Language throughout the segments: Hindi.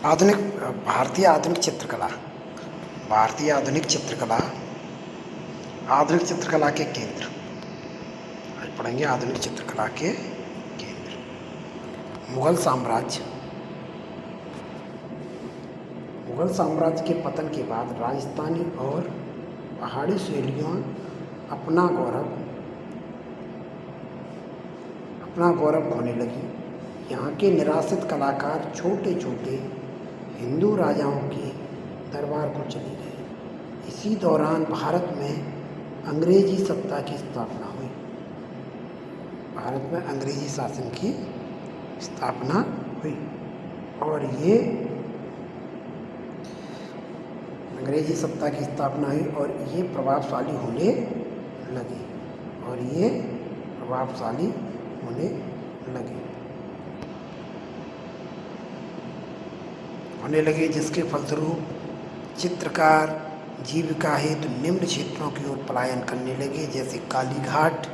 आधुनिक भारतीय आधुनिक चित्रकला। भारतीय आधुनिक चित्रकला, आधुनिक चित्रकला के केंद्र। आज पढ़ेंगे आधुनिक चित्रकला के केंद्र। मुगल साम्राज्य। मुगल साम्राज्य के पतन के बाद राजस्थानी और पहाड़ी शैलियों अपना गौरव खोने लगी। यहाँ के निराश्रित कलाकार छोटे छोटे हिंदू राजाओं के दरबार को चले गए। इसी दौरान भारत में अंग्रेजी सत्ता की स्थापना हुई। भारत में अंग्रेजी शासन की स्थापना हुई और ये अंग्रेजी सत्ता की स्थापना हुई और ये प्रभावशाली होने लगे जिसके फलस्वरूप चित्रकार जीविका हेतु निम्न क्षेत्रों की ओर पलायन करने लगे, जैसे कालीघाट,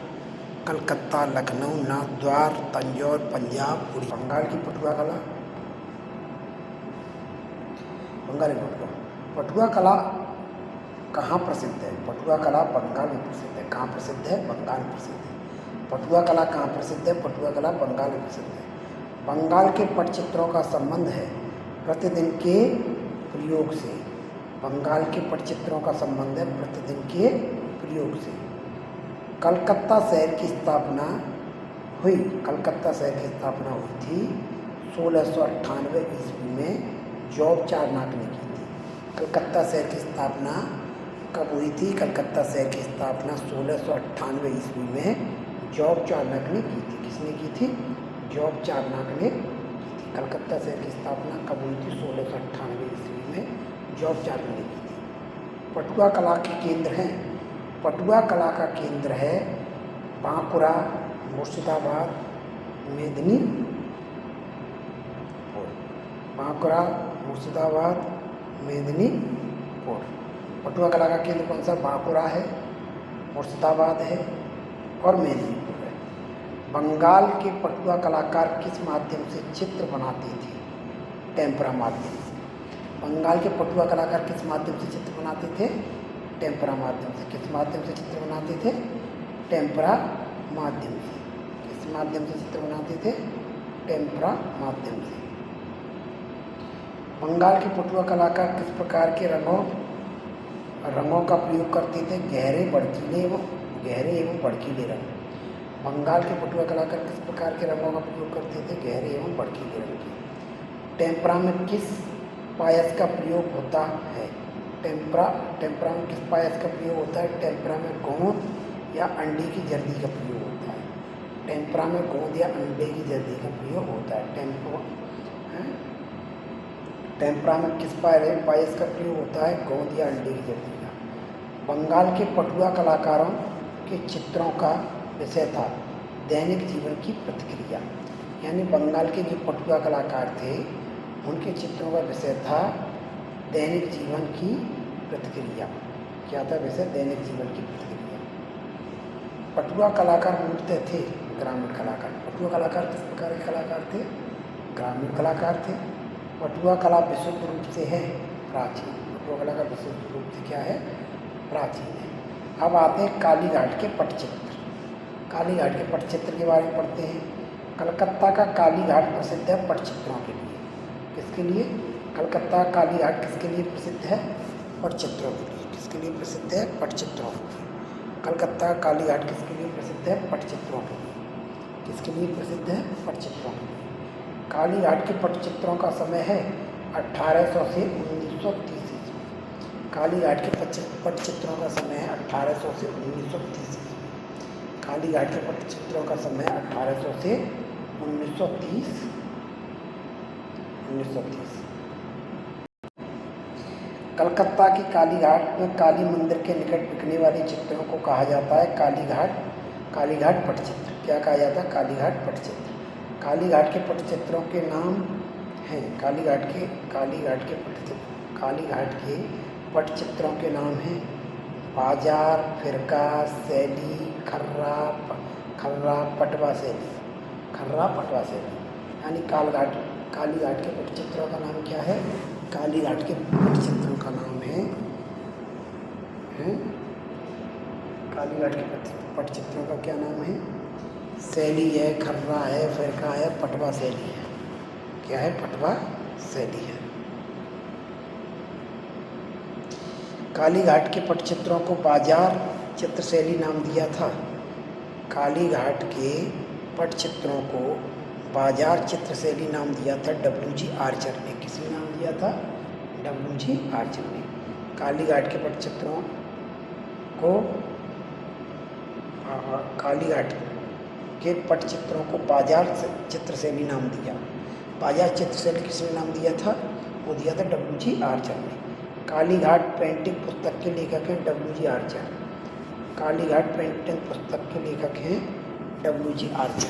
कलकत्ता, लखनऊ, नाथद्वार, तंजौर, पंजाब, उड़ीसा। बंगाल की पटुआ कला। पटुआ कला कहाँ प्रसिद्ध है? पटुआ कला बंगाल में प्रसिद्ध है। कहाँ प्रसिद्ध है? बंगाल में प्रसिद्ध है। पटुआ कला कहाँ प्रसिद्ध है? पटुआ कला बंगाल में प्रसिद्ध है। बंगाल के पटचित्रों का संबंध है प्रतिदिन के प्रयोग से। बंगाल के पटचित्रों का संबंध है प्रतिदिन के प्रयोग से। कलकत्ता शहर की स्थापना हुई थी 1698 ईस्वी में जॉर्ज चारनाक ने की थी। कलकत्ता शहर की स्थापना कब हुई थी? कलकत्ता शहर की स्थापना 1698 ईस्वी में जॉर्ज चारनाक ने की थी। किसने की थी? जॉर्ज चारनाक ने की थी। कलकत्ता शहर की स्थापना कब हुई थी? 1698 ईस्वी में जॉर्ज चारनाक ने की थी। पटुआ कला के केंद्र हैं। पटुआ कला का केंद्र है बांकुरा, मुर्शिदाबाद, मेदिनीपुर। बांकुरा, मुर्शिदाबाद, मेदिनीपुर। पटुआ कला का केंद्र कौन सा? बांकुरा है, मुर्शिदाबाद है और मेदिनीपुर है। बंगाल के पटुआ कलाकार किस माध्यम से चित्र बनाते थे? टेम्परा माध्यम से। बंगाल के पटुआ कलाकार किस माध्यम से चित्र बनाते थे? टेम्परा माध्यम से। किस माध्यम से चित्र बनाते थे? टेम्परा माध्यम से। किस माध्यम से चित्र बनाते थे? टेम्परा माध्यम से। बंगाल के पटुआ कलाकार किस प्रकार के रंगों का प्रयोग करते थे? गहरे एवं भड़कीले रंग। बंगाल के पटुआ कलाकार किस प्रकार के रंगों का प्रयोग करते थे? गहरे एवं भड़कीले रंग के। टेम्परा में किस पायस का प्रयोग होता है? टेम्परा में किस पायस का प्रयोग होता है? टेम्परा में गोंद या अंडे की जर्दी का प्रयोग होता है। टेम्परा में गोंद या अंडे की जर्दी का प्रयोग होता है। टेम्परा में किस पायस का प्रयोग होता है? गोंद या अंडे की जर्दी का। बंगाल के पटुआ कलाकारों के चित्रों का विषय था दैनिक जीवन की प्रतिक्रिया। यानी बंगाल के जो पटुआ कलाकार थे उनके चित्रों का विषय था दैनिक जीवन की प्रतिक्रिया। क्या था विषय? दैनिक जीवन की प्रतिक्रिया। पटुआ कलाकार मूलतः थे ग्रामीण कलाकार। पटुआ कलाकार किस प्रकार के कलाकार थे? ग्रामीण कलाकार थे। पटुआ कला विशुद्ध रूप से है प्राचीन। पटुआ कला का विशुद्ध रूप से क्या है? प्राचीन है। अब आते हैं कालीघाट के पटचित्र। कालीघाट के पटचित्र के बारे में पढ़ते हैं। कलकत्ता का कालीघाट प्रसिद्ध है पटचित्रों के लिए। किसके लिए? कलकत्ता कालीघाट किसके लिए प्रसिद्ध है? पटचित्रों के लिए। किसके लिए प्रसिद्ध है? पटचित्रों के लिए। कलकत्ता कालीघाट किसके लिए प्रसिद्ध है? पटचित्रों के लिए। किसके लिए प्रसिद्ध है? पटचित्रों के लिए। कालीघाट के पटचित्रों का समय है 1800 से 1930 ईस्वी। कालीघाट के पटचित्रों का समय है 1800 से 1930 ईस्वी। कालीघाट के पटचित्रों का समय 1800 से 1930। कलकत्ता की कालीघाट में काली मंदिर के निकट बिकने वाले चित्रों को कहा जाता है कालीघाट पटचित्र। क्या कहा जाता है? कालीघाट पटचित्र। कालीघाट के पटचित्रों के नाम हैं। कालीघाट के पटचित्रों के नाम हैं बाजार, फिरका, शैली, खर्रा, पटवा शैली। यानी कालीघाट के पटचित्रों का नाम क्या है? कालीघाट के पटचित्रों का नाम है कालीघाट के पटचित्रों का क्या नाम है? शैली है, खर्रा है, फिरका है, पटवा शैली है। क्या है? पटवा शैली है। कालीघाट के पटचित्रों को बाजार चित्रशैली नाम दिया था। कालीघाट के पटचित्रों को बाजार चित्रशैली नाम दिया था डब्ल्यू.जी. आर्चर ने। किसने नाम दिया था? डब्ल्यू.जी. आर्चर ने। कालीघाट के पटचित्रों को कालीघाट के पटचित्रों को बाजार चित्रशैली नाम दिया। बाजार चित्रशैली किसने नाम दिया था? वो दिया था डब्ल्यू.जी. आर्चर ने। कालीघाट पेंटिंग पुस्तक के लेखक हैं डब्ल्यू.जी. आर्चर। कालीघाट पेंटिंग पुस्तक के लेखक हैं डब्ल्यू.जी. आर्चर।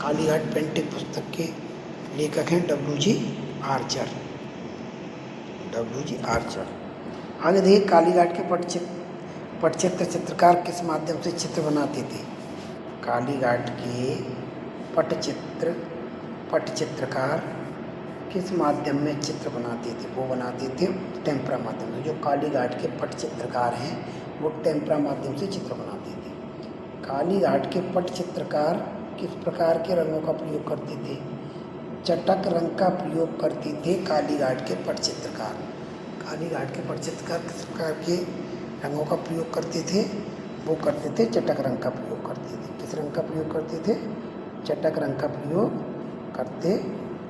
कालीघाट पेंटिंग पुस्तक के लेखक हैं डब्ल्यू.जी. आर्चर। डब्ल्यू.जी. आर्चर। आगे देखिए, कालीघाट के पटचित्र चित्रकार किस माध्यम से चित्र बनाते थे? कालीघाट के पटचित्रकार किस माध्यम में चित्र बनाते थे? वो बनाते थे टेम्परा माध्यम से। जो कालीघाट के पटचित्रकार हैं वो टेम्परा माध्यम से चित्र बनाते थे। कालीघाट के पटचित्रकार किस प्रकार के रंगों का प्रयोग करते थे? चटक रंग का प्रयोग करते थे कालीघाट के पटचित्रकार। कालीघाट के पटचित्रकार किस प्रकार के रंगों का प्रयोग करते थे? वो करते थे चटक रंग का प्रयोग करते थे। किस रंग का प्रयोग करते थे? चटक रंग का प्रयोग करते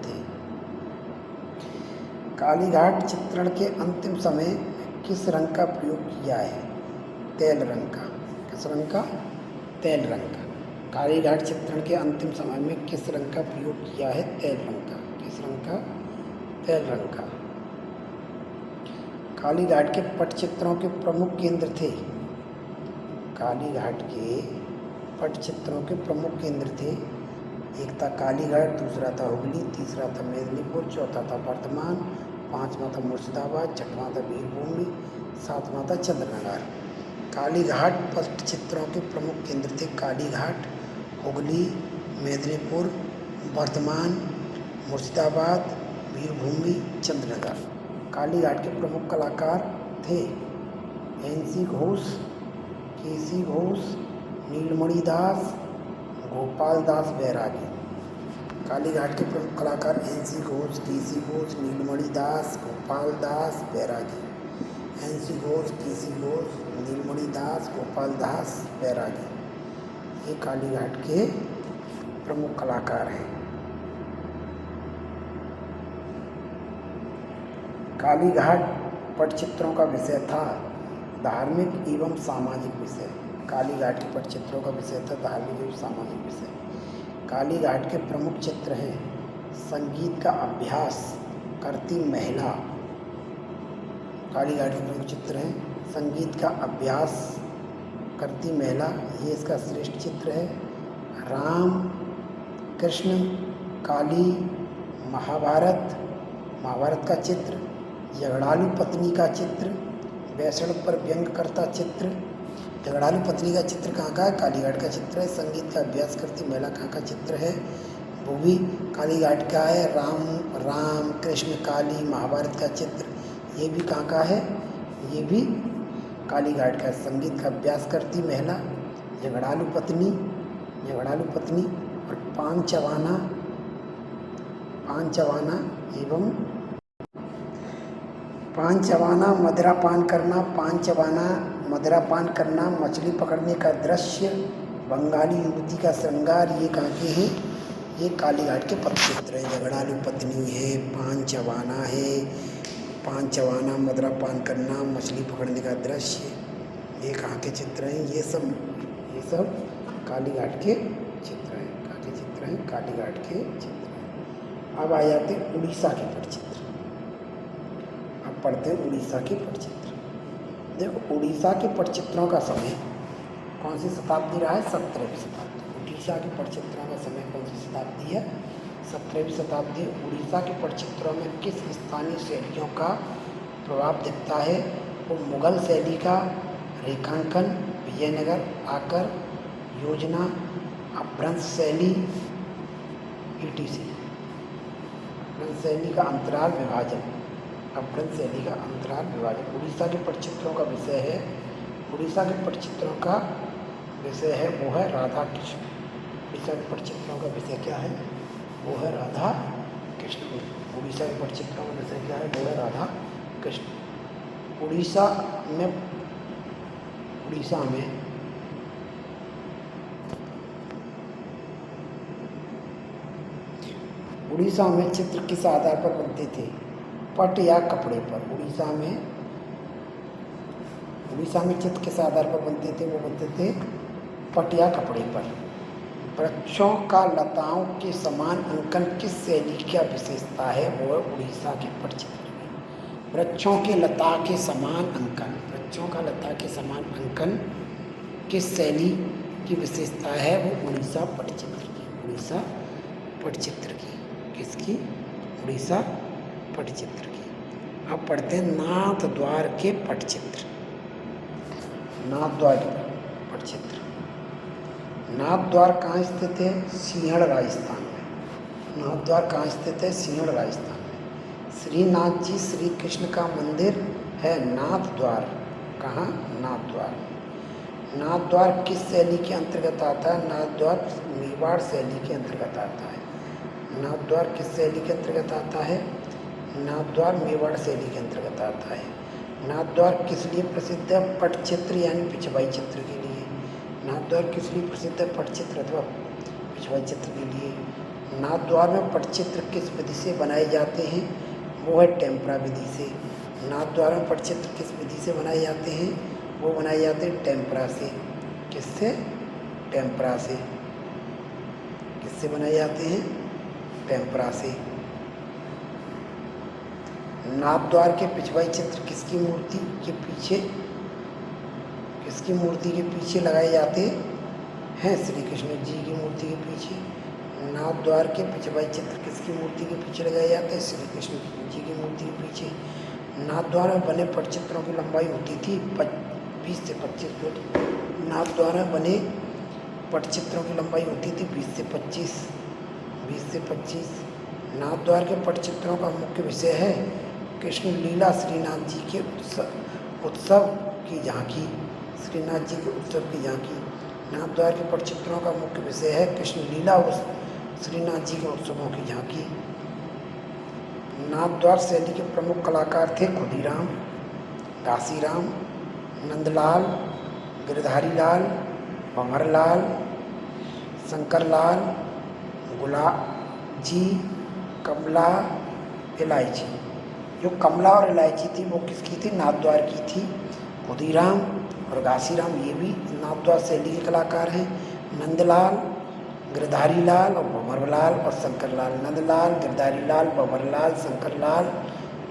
थे। कालीघाट चित्रण के अंतिम समय किस रंग का प्रयोग किया है? तेल रंग का। किस रंग का? तेल रंग का। कालीघाट चित्रण के अंतिम समय में किस रंग का प्रयोग किया है? तेल रंग का। किस रंग का? तेल रंग का। कालीघाट के पटचित्रों के प्रमुख केंद्र थे। कालीघाट के पटचित्रों के प्रमुख केंद्र थे। एक था कालीघाट, दूसरा था हुगली, तीसरा था मेदिनीपुर, चौथा था वर्धमान, पांचवा था मुर्शिदाबाद, छठवां था वीरभूमि, सातवां था चंद्रनगर। कालीघाट पटचित्रों के प्रमुख केंद्र थे कालीघाट, हुगली, मेदिनीपुर, वर्धमान, मुर्शिदाबाद, वीरभूमि, चंद्रनगर। कालीघाट के प्रमुख कलाकार थे एन.सी. घोष, के.सी. घोष, नीलमणि दास, गोपाल दास बैरागी। कालीघाट के प्रमुख कलाकार एन.सी. घोष, के.सी. घोष, नीलमणि दास, गोपाल दास बैरागी। एन.सी. घोष, के.सी. घोष, नीलमणि दास, गोपाल दास बैरागी। ये कालीघाट के प्रमुख कलाकार हैं। कालीघाट पटचित्रों का विषय था धार्मिक एवं सामाजिक विषय। कालीघाट के पटचित्रों का विषय था धार्मिक एवं सामाजिक विषय। कालीघाट के प्रमुख चित्र हैं संगीत का अभ्यास करती महिला। कालीघाट के प्रमुख चित्र हैं संगीत का अभ्यास करती महिला, ये इसका श्रेष्ठ चित्र है। राम, कृष्ण, काली, महाभारत का चित्र, झगड़ालू पत्नी का चित्र, वैष्णव पर व्यंग करता चित्र। झगड़ालू पत्नी का चित्र कहाँ का है? कालीघाट का चित्र है। संगीत का अभ्यास करती महिला कहाँ का चित्र है? वो भी कालीघाट का है। राम, कृष्ण, काली, महाभारत का चित्र, ये भी कहाँ का है? ये भी कालीघाट का। संगीत का अभ्यास करती महिला, झगड़ालू पत्नी और पांचवाना मदिरापान करना, मछली पकड़ने का दृश्य, बंगाली युवती का श्रृंगार, ये कहाँ के हैं? ये कालीघाट के पटचित्र हैं। झगड़ालू पत्नी है, पांचवाना, मदिरापान करना, मछली पकड़ने का दृश्य, ये कहाँ के चित्र हैं? ये सब कालीघाट के चित्र हैं। कहाँ के चित्र हैं? कालीघाट के चित्र हैं। अब आ जाते हैं उड़ीसा के पटचित्र। अब पढ़ते हैं उड़ीसा के पटचित्र। देखो, उड़ीसा के पटचित्रों का समय कौन सी शताब्दी रहा है? 17वीं शताब्दी। उड़ीसा के पटचित्रों का समय कौन सी शताब्दी है? 17वीं शताब्दी। उड़ीसा के पटचित्रों में किस स्थानीय शैलियों का प्रभाव दिखता है? वो मुगल शैली का रेखांकन, विजयनगर आकर योजना, अपभ्रंश शैली, etc। अपभ्रंश शैली का अंतराल विभाजन, अपभ्रंश शैली का अंतराल विभाजन। उड़ीसा के पटचित्रों का विषय है, उड़ीसा के पटचित्रों का विषय है वो है राधा कृष्ण। उड़ीसा के पटचित्रों का विषय क्या है? वो है राधा कृष्ण। उड़ीसा के पटचित्रों का विषय क्या है? वो है राधा कृष्ण। उड़ीसा में उड़ीसा में चित्र किस आधार पर बनते थे? पट या कपड़े पर। उड़ीसा में चित्र किस आधार पर बनते थे? वो बनते थे पट या कपड़े पर। वृक्षों का लताओं के समान अंकन किस शैली की विशेषता है? वो है उड़ीसा के पटचित्र में। वृक्षों के लता के समान अंकन, वृक्षों का लता के समान अंकन किस शैली की विशेषता है? वो उड़ीसा पटचित्र की। उड़ीसा पटचित्र की। किसकी? उड़ीसा पटचित्र की। अब पढ़ते हैं नाथ द्वार के पटचित्र। नाथ द्वार के पटचित्र। नाथ द्वार कहाँ स्थित है? सिंहड़ राजस्थान में। नाथ द्वार कहाँ स्थित है? सिंहड़ राजस्थान में। श्रीनाथ जी श्री कृष्ण का मंदिर है नाथ द्वार। कहाँ? नाथ द्वार। नाथ द्वार किस शैली के अंतर्गत आता है? नाथ द्वार मेवाड़ शैली के अंतर्गत आता है। नाथ द्वार किस शैली के अंतर्गत आता है? नाथ द्वार मेवाड़ शैली के अंतर्गत आता है। नाथ द्वार किस लिए प्रसिद्ध है? पटचित्र यानी पिछवाई चित्र के लिए। नाथ द्वार किस लिए प्रसिद्ध है? पटचित्र अथवा पिछवाई चित्र के लिए। नाथ द्वार में पटचित्र किस विधि से बनाए जाते हैं? वो है टेम्परा विधि से। नाथ द्वार में पटचित्र किस विधि से बनाए जाते हैं? वो बनाए जाते हैं टेम्परा से। किससे? टेम्परा से। किससे बनाए जाते हैं? टेम्परा से। नाथ द्वार के पिछवाई चित्र किसकी मूर्ति के पीछे, किसकी मूर्ति के पीछे लगाए जाते हैं? श्री कृष्ण जी की मूर्ति के पीछे। नाथ द्वार के पिछवाई चित्र किसकी मूर्ति के पीछे लगाए जाते हैं? श्री कृष्ण जी की मूर्ति के पीछे। नाथ द्वार में बने पटचित्रों की लंबाई होती थी 20 से 25 फुट। नाथ द्वार में बने पटचित्रों की लंबाई होती थी 20 से 25। नाथ द्वार के पटचित्रों का मुख्य विषय है कृष्ण लीला, श्रीनाथ जी के उत्सव की झांकी। श्रीनाथ जी के उत्सव की झांकी। नाथ द्वार के पटचित्रों का मुख्य विषय है कृष्ण लीला और श्रीनाथ जी के उत्सवों की झांकी। नाथ द्वार शैली के प्रमुख कलाकार थे खुदीराम, घासीराम, नंदलाल, गिरधारी लाल, भंवरलाल, शंकरलाल, गुलाब जी, कमला, इलायची। जो कमला और इलायची थी वो किसकी थी? नाथ द्वार की थी। खुदीराम और घासीराम ये भी नाथ द्वार शैली के कलाकार हैं। नंदलाल, गिरधारी लाल और भंवरलाल और शंकरलाल। नंदलाल, गिरधारी लाल, भंवरलाल, शंकरलाल,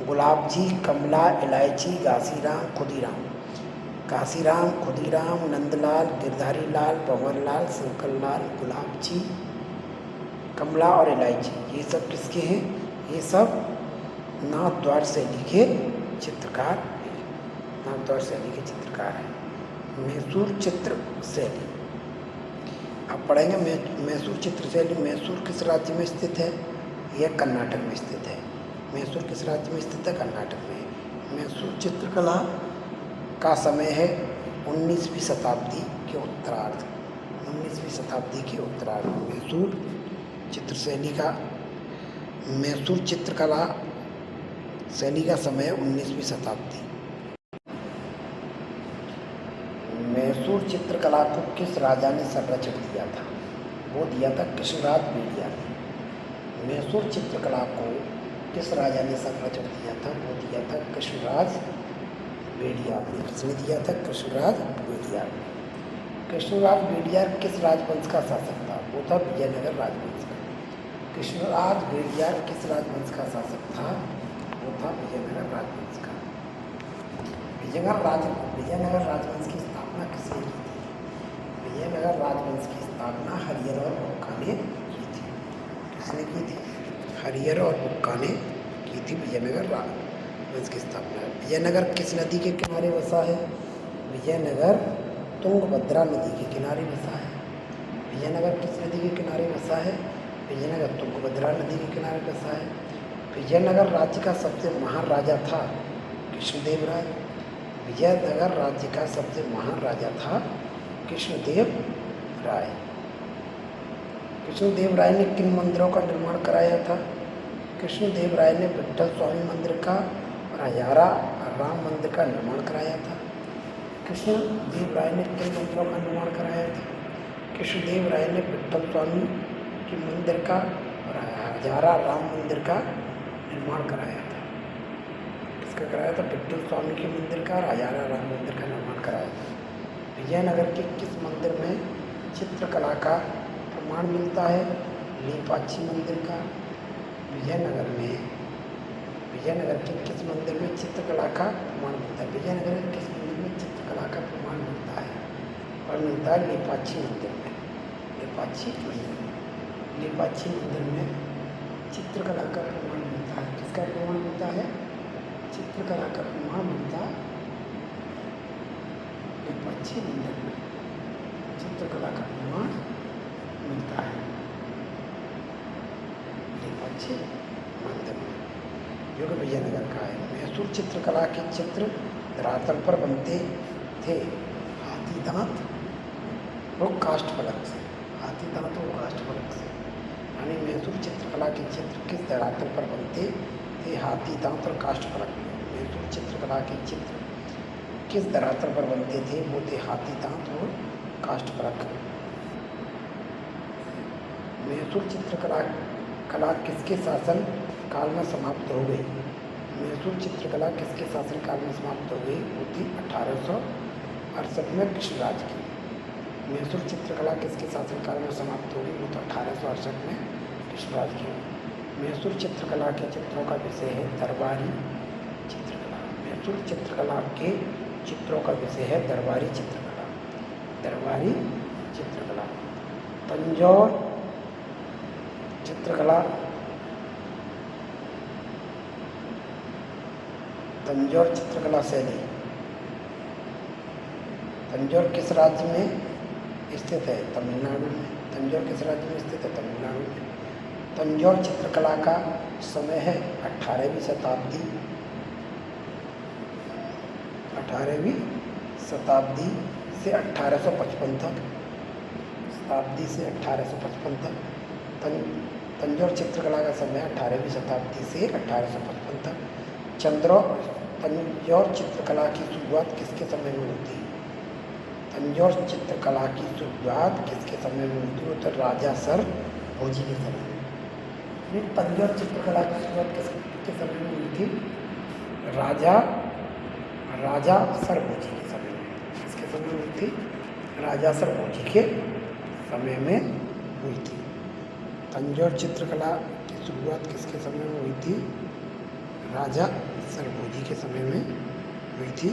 गुलाब जी, कमला, इलायची, घासीराम, खुदीराम। घासीराम, खुदीराम, नंदलाल, गिरधारी लाल, भंवरलाल, शंकरलाल, गुलाब जी, कमला और इलायची, ये सब किसके हैं? ये सब नाथ द्वार शैली के चित्रकार हैं। नाथ द्वार शैली के चित्रकार हैं। मैसूर चित्र शैली आप पढ़ेंगे। मैसूर चित्र शैली मैसूर किस राज्य में स्थित है? यह कर्नाटक में स्थित है। मैसूर किस राज्य में स्थित है? कर्नाटक में। मैसूर चित्रकला का समय है 19वीं शताब्दी के उत्तरार्ध। 19वीं शताब्दी के उत्तरार्ध मैसूर चित्र शैली का, मैसूर चित्रकला शैली का समय 19वीं शताब्दी। मैसूर चित्रकला को किस राजा ने संरक्षण दिया था? वो दिया था कृष्णराज बेड़िया ने। मैसूर चित्रकला को किस राजा ने संरक्षण दिया था? वो दिया था कृष्णराज बेड़िया ने। किसने दिया था? कृष्णराज बेड़िया ने। कृष्णराज बेड़िया किस राजवंश का शासक था? वो था विजयनगर राजवंश का। कृष्णराज बेड़िया किस राजवंश का शासक था? वो था विजयनगर राजवंश का। विजयनगर राजवंश की स्थापना किसने की थी? विजयनगर राजवंश की स्थापना हरिहर और बुक्का ने की थी। किसने की थी? हरिहर और बुक्का ने की थी विजयनगर राजवंश की स्थापना। विजयनगर किस नदी के किनारे बसा है? विजयनगर तुंगभद्रा नदी के किनारे बसा है। विजयनगर किस नदी के किनारे बसा है? विजयनगर तुंगभद्रा नदी के किनारे बसा है। विजयनगर राज्य का सबसे महान राजा था कृष्णदेव राय। विजयनगर राज्य का सबसे महान राजा था कृष्णदेव राय। कृष्णदेव राय ने किन मंदिरों का निर्माण कराया था? कृष्णदेव राय ने विट्ठल स्वामी मंदिर का और हजारा राम मंदिर का निर्माण कराया था। कृष्णदेव राय ने किन मंदिरों का निर्माण कराया था? कृष्णदेव राय ने विट्ठल स्वामी के मंदिर का और हजारा राम मंदिर का निर्माण कराया था। किसका कराया था? विट्ठल स्वामी के मंदिर का और हजारा राम मंदिर का निर्माण कराया था। विजयनगर के किस मंदिर में चित्रकला का प्रमाण मिलता है? लेपाक्षी मंदिर का। विजयनगर के किस मंदिर में चित्रकला का प्रमाण मिलता है? विजयनगर के किस मंदिर में चित्रकला का प्रमाण मिलता है? और मिलता है लेपाक्षी मंदिर में। लेपाक्षी मंदिर में चित्रकला का प्रमाण मिलता है। किसका प्रमाण मिलता है? चित्रकला का प्रमाण मिलता है लेपाक्षी मंदिर में। चित्रकला का प्रमाण मिलता है लेपाक्षी मंदिर में, जो कि विजयनगर का है। मैसूर चित्रकला के चित्र धरातल पर बनते थे हाथी दांत और काष्ठ फलक से। हाथी दांत और काष्ठ फलक से, यानी मैसूर चित्रकला के चित्र किस धरातल पर बनते थे? हाथी दांत और काष्ठ फलक में। मैसूर चित्रकला के चित्र किस धरातल पर बनते थे? वो थे हाथी दांत और काष्ठ फलक। मैसूर चित्रकला किसके शासन काल में समाप्त हो गई? मैसूर चित्रकला किसके शासन काल में समाप्त हो गई? वो थी 1868 में कृष्णराज की। मैसूर चित्रकला किसके शासन काल में समाप्त हो गई? वो तो 1868 में कृष्णराज की। मैसूर चित्रकला के चित्रों का विषय है दरबारी चित्रकला। मैसूर चित्रकला के चित्रों का विषय है दरबारी चित्रकला। दरबारी चित्रकला। तंजौर चित्रकला। तंजौर चित्रकला शैली। तंजौर किस राज्य में स्थित है? तमिलनाडु में। तंजौर किस राज्य में स्थित है? तमिलनाडु में। तंजौर चित्रकला का समय है 18वीं शताब्दी। 18वीं शताब्दी से 1855 तक। शताब्दी से 1855 तक। तंजौर चित्रकला का समय 18वीं शताब्दी से 1855 तक। तंजौर चित्रकला की शुरुआत किसके समय में होती है? तंजौर चित्रकला की शुरुआत किसके समय में होती है? तो राजा सर भोजी के समय में। तंजौर चित्रकला की शुरुआत किसके समय में हुई थी? राजा सर भोजी के समय में। किसके समय में हुई थी? राजा सर भोजी के समय में हुई थी। तंजौर चित्रकला की शुरुआत किसके समय में हुई थी? राजा सर भोजी के समय में हुई थी।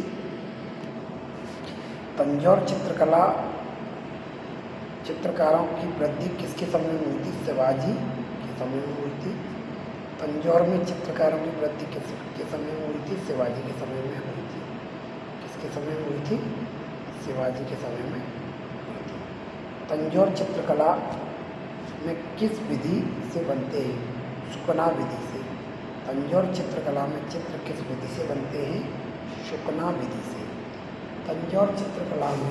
तंजौर चित्रकारों की वृद्धि किसके समय में हुई थी? शिवाजी के समय में हुई थी। तंजौर में चित्रकारों की वृद्धि किसके समय में हुई थी? शिवाजी के समय में हुई थी। किसके समय में हुई थी? शिवाजी के समय में हुई थी। तंजौर चित्रकला में किस विधि से बनते हैं? सुकना विधि से। तंजौर चित्रकला में चित्र किस विधि से बनते हैं? सुकना विधि से। तंजौर चित्रकला में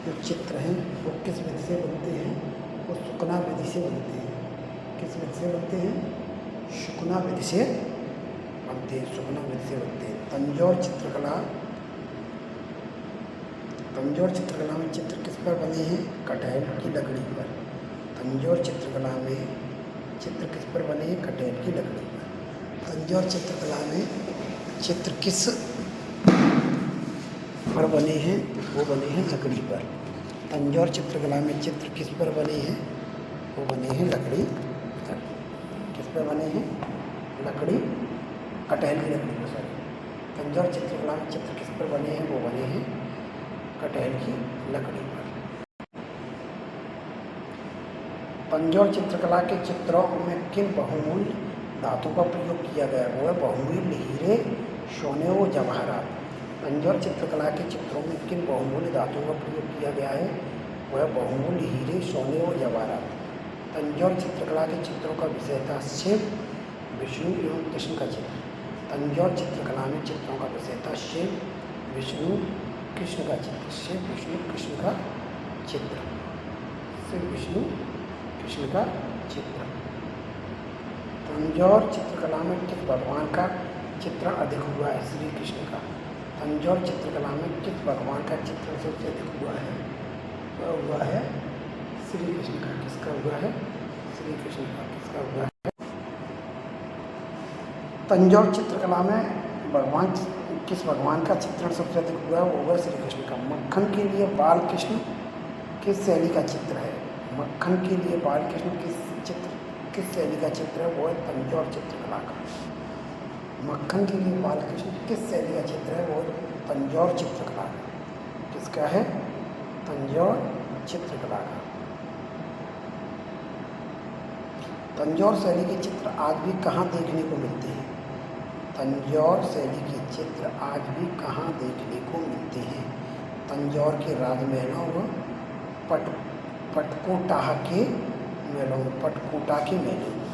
जो चित्र हैं वो किस विधि से बनते हैं? वो सुकना विधि से बनते हैं। किस विधि से बनते हैं? सुकना विधि से बनते हैं। सुकना विधि से बनते हैं। तंजौर चित्रकला में चित्र किस पर बने हैं? कटहल की लकड़ी पर। तंजौर चित्रकला में चित्र किस पर बने हैं? कटहल की लकड़ी पर। तंजौर चित्रकला में चित्र किस पर बने हैं? वो बने हैं लकड़ी पर। तंजौर चित्रकला में चित्र किस पर बने हैं? वो बने हैं लकड़ी पर। किस पर बने हैं? लकड़ी, कटहल की लकड़ी पर। सॉरी, तंजौर चित्रकला में चित्र किस पर बने हैं? वो बने हैं कटहल की लकड़ी पर। तंजौर चित्रकला के चित्रों में किन बहुमूल्य धातु का प्रयोग किया गया? वो है बहुमूल्य हीरे, सोने व जवाहरात। तंजौर चित्रकला के चित्रों में किन बहुमूल्य धातुओं का प्रयोग किया गया है? वह बहुमूल्य हीरे, सोने और जवाहरात। तंजौर चित्रकला के चित्रों का विषय था शिव, विष्णु एवं कृष्ण का चित्र। तंजौर चित्रकला में चित्रों का विषय था शिव, विष्णु, कृष्ण का चित्र। शिव, विष्णु, कृष्ण का चित्र। शिव, विष्णु, कृष्ण का चित्र। तंजौर चित्रकला में किस भगवान का चित्रण अधिक हुआ है? श्री कृष्ण का। तंजौर चित्रकला में किस भगवान का चित्रण सबसे अधिक हुआ है? वह हुआ है श्री कृष्ण का। किसका हुआ है? श्री कृष्ण का। किसका हुआ है? तंजौर चित्रकला में किस भगवान का चित्रण सबसे अधिक हुआ है? वो हुआ श्री कृष्ण का। मक्खन के लिए बाल कृष्ण किस शैली का चित्र है? मक्खन के लिए बाल कृष्ण किस शैली का चित्र है? वो है तंजौर चित्रकला का। मक्खन के लिए बाल कृष्ण किस शैली का चित्र है? वो तंजौर चित्रकला का। किसका है? तंजौर चित्रकला का। तंजौर शैली के चित्र आज भी कहाँ देखने को मिलते हैं? तंजौर शैली के चित्र आज भी कहाँ देखने को मिलते हैं? तंजौर के राजमहलों व पटकोटाह के मेलों में। पटकोटा के मेले में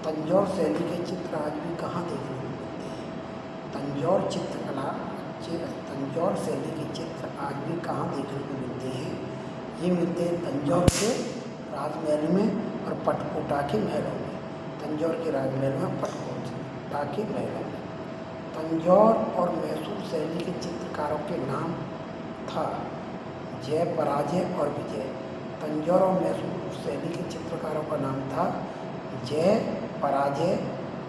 तंजौर शैली के चित्र आज भी कहाँ देखने को मिलते हैं? तंजौर शैली के चित्र आज भी कहाँ देखने को मिलते हैं? ये मिलते हैं तंजौर के राजमहल में और पटकोटा के महलों में। तंजौर के राजमहल में, पटकोटा के महलों में। तंजौर और मैसूर शैली के चित्रकारों के नाम था जय, पराजय और विजय। तंजौर और मैसूर शैली के चित्रकारों का नाम था जय, पराजय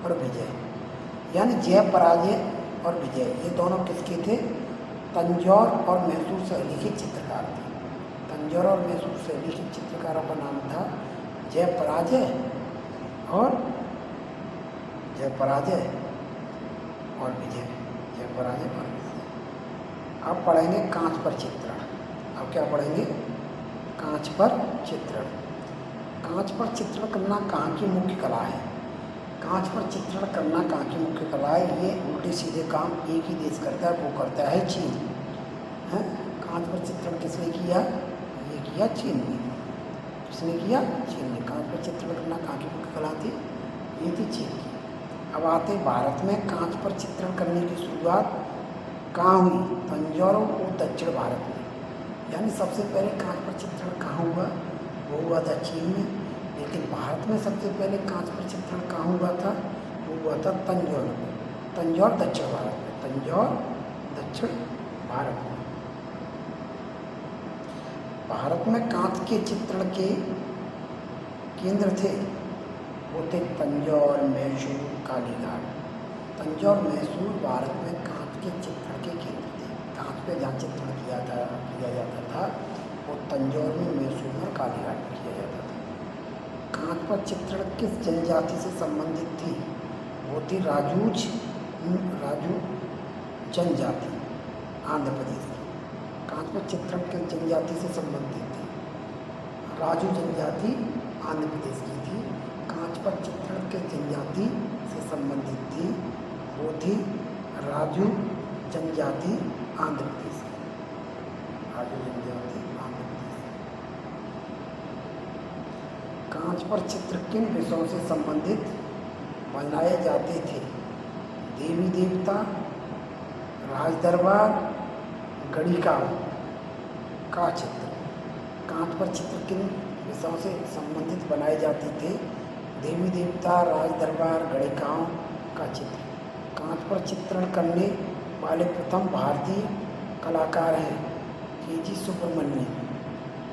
और विजय। यानी जय, पराजय और विजय ये दोनों किसके थे? तंजौर और मैसूर शैली के चित्रकार थे। तंजौर और मैसूर शैली के चित्रकारों का नाम था जय, पराजय और विजय। जय, पराजय और विजय। अब पढ़ेंगे कांच पर चित्रण। अब क्या पढ़ेंगे? कांच पर चित्रण। कांच पर चित्रण करना कहाँ की मुख्य कला है? कांच पर चित्रण करना कहाँ की मुख्य कला है? ये उल्टे सीधे काम एक ही देश करता है, वो करता है चीन। है कांच पर चित्रण किसने किया? ये किया चीन ने। किसने किया? चीन ने। कांच पर चित्रण करना कहाँ की मुख्य कला थी? ये थी चीन की। अब आते भारत में कांच पर चित्रण करने की शुरुआत कहाँ हुई? तंजौर और दक्षिण भारत में। यानी सबसे पहले कांच पर चित्रण कहाँ हुआ? वो हुआ था चीन में। लेकिन भारत में सबसे पहले कांच पर चित्रण कहाँ हुआ था? वो हुआ था तंजौर में। तंजौर दक्षिण भारत में। तंजौर दक्षिण भारत में। भारत में कांच के चित्रण के केंद्र थे, वो थे तंजौर, मैसूर, कालीघाट। तंजौर, मैसूर भारत में कांच के चित्रण के केंद्र थे। कांच पे जहाँ चित्रण किया जाता था वो तंजौर में, मैसूर में, कालीघाट में किया जाता था। कांच पर चित्रण किस जनजाति से संबंधित थी? वो थी राजू जनजाति, आंध्र प्रदेश की। कांच पर चित्रण किस जनजाति से संबंधित थी? राजू जनजाति आंध्र प्रदेश की थी। कांच पर चित्रण किस जनजाति से संबंधित थी? वो थी राजू जनजाति आंध्र प्रदेश की। राजू जनजाति आंध्र प्रदेश। कांच पर चित्र किन विषयों से संबंधित बनाए जाते थे? देवी देवता, राज दरबार, गढ़िकाओं का चित्र। कांच पर चित्र किन विषयों से संबंधित बनाए जाते थे? देवी देवता, राज दरबार, गढ़िकाओं का चित्र। कांच पर चित्रण करने वाले प्रथम भारतीय कलाकार हैं के.जी. सुब्रमण्यम।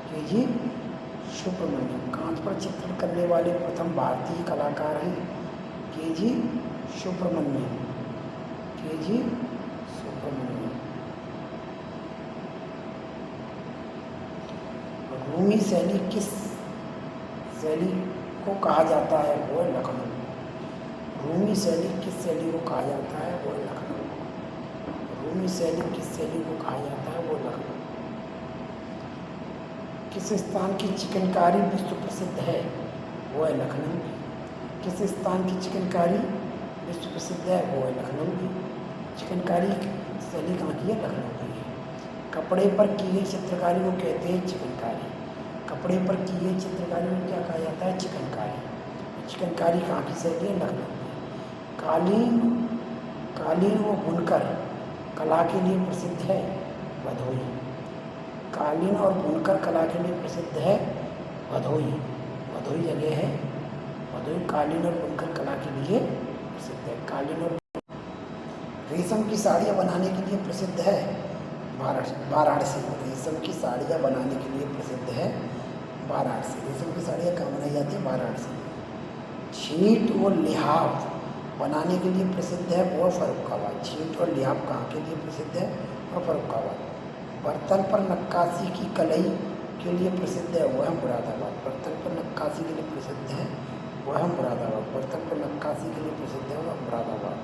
के.जी. सुब्रमण्यम। कांच पर चित्रण करने वाले प्रथम भारतीय कलाकार हैं के.जी. सुब्रमण्यम। के.जी. सुब्रमण्यम। रूमी शैली किस शैली को कहा जाता है? वो है लखनऊ। रूमी शैली किस शैली को कहा जाता है? वो है लखनऊ। रूमी शैली किस शैली को कहा जाता है? वो लखनऊ। किस स्थान की चिकनकारी विश्व प्रसिद्ध है? वो है लखनऊ की। किस स्थान की चिकनकारी विश्व प्रसिद्ध है? वो है लखनऊ की। चिकनकारी शैली कहाँ की है? लखनऊ की है। कपड़े पर की गई चित्रकारी को कहते हैं चिकनकारी। कपड़े पर की गई चित्रकारी को क्या कहा जाता है? चिकनकारी। चिकनकारी कहाँ की शैली है? लखनऊ की। कालीन कालीन व बुनकर कला के लिए प्रसिद्ध है भदोही। कालीन और बुनकर कला के लिए प्रसिद्ध है भदोही। भदोही जगह है, भदोही कालीन और बुनकर कला के लिए प्रसिद्ध है। कालीन और रेशम की साड़ियाँ बनाने के लिए प्रसिद्ध है वाराणसी। रेशम की साड़ियाँ बनाने के लिए प्रसिद्ध है वाराणसी। रेशम की साड़ियाँ कहाँ बनाई जाती है? वाराणसी। छींट और लिहाफ बनाने के लिए प्रसिद्ध है वो फर्रुखाबाद। छींट और लिहाफ कहाँ के लिए प्रसिद्ध है? वो फर्रुखाबाद। बर्तन पर नक्काशी की कलई के लिए प्रसिद्ध है वह मुरादाबाद। बर्तन पर नक्काशी के लिए प्रसिद्ध है वह मुरादाबाद। बर्तन पर नक्काशी के लिए प्रसिद्ध है वह मुरादाबाद।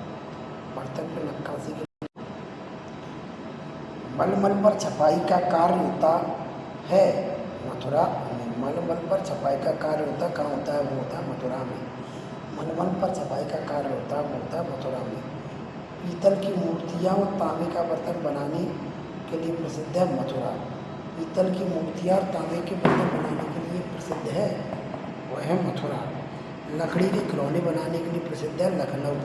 बर्तन पर नक्काशी के मलमल पर छपाई का कार्य होता है मथुरा में। मलमल पर छपाई का कार्य होता कहाँ होता है? वो होता है मथुरा में। मलमल पर छपाई का कार्य होता है वो होता है मथुरा में। पीतल की मूर्तियाँ और तांबे का बर्तन बनाने के लिए प्रसिद्ध है मथुरा। पीतल की मूर्तियाँ और तांबे के बर्तन बनाने के लिए प्रसिद्ध है वह है मथुरा। लकड़ी के खिलौने बनाने के लिए प्रसिद्ध है लखनऊ।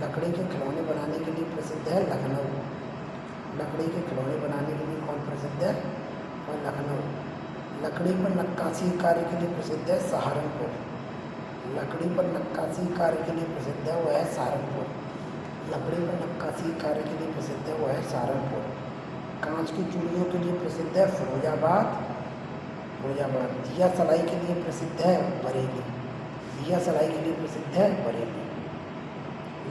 लकड़ी के खिलौने बनाने के लिए प्रसिद्ध है लखनऊ। लकड़ी के खिलौने बनाने के लिए कौन प्रसिद्ध है? और लखनऊ। लकड़ी पर नक्काशी कार्य के लिए प्रसिद्ध है सहारनपुर। लकड़ी पर नक्काशी कार्य के लिए प्रसिद्ध है वह है सहारनपुर। लकड़ी पर नक्काशी कार्य के लिए प्रसिद्ध है वह है सहारनपुर। कांच की चूड़ियों के लिए प्रसिद्ध है फिरोजाबाद। फिरोजाबाद। दिया सलाई के लिए प्रसिद्ध है बरेली। दिया सलाई के लिए प्रसिद्ध है बरेली।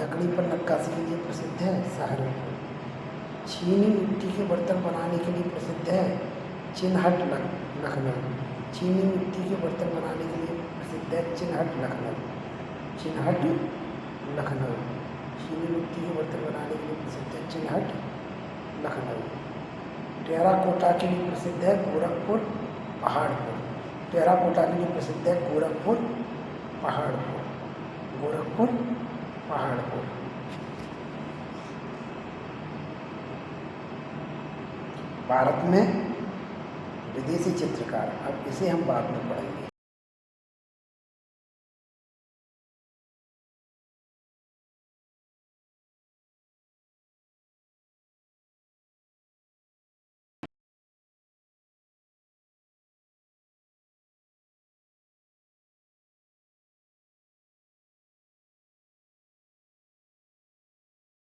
लकड़ी पर नक्काशी के लिए प्रसिद्ध है सहारनपुर। चीनी मिट्टी के बर्तन बनाने के लिए प्रसिद्ध है चिनहट लखनऊ। चीनी मिट्टी के बर्तन बनाने के लिए प्रसिद्ध है चिनहट लखनऊ। चिनहट लखनऊ। चीनी मिट्टी के बर्तन बनाने के लिए प्रसिद्ध है चिनहट लखनऊ। टेराकोटा के लिए प्रसिद्ध है गोरखपुर पहाड़पुर। टेराकोटा के लिए प्रसिद्ध है गोरखपुर पहाड़पुर। गोरखपुर पहाड़पुर। भारत में विदेशी चित्रकार, अब इसे हम बाद में पढ़ेंगे।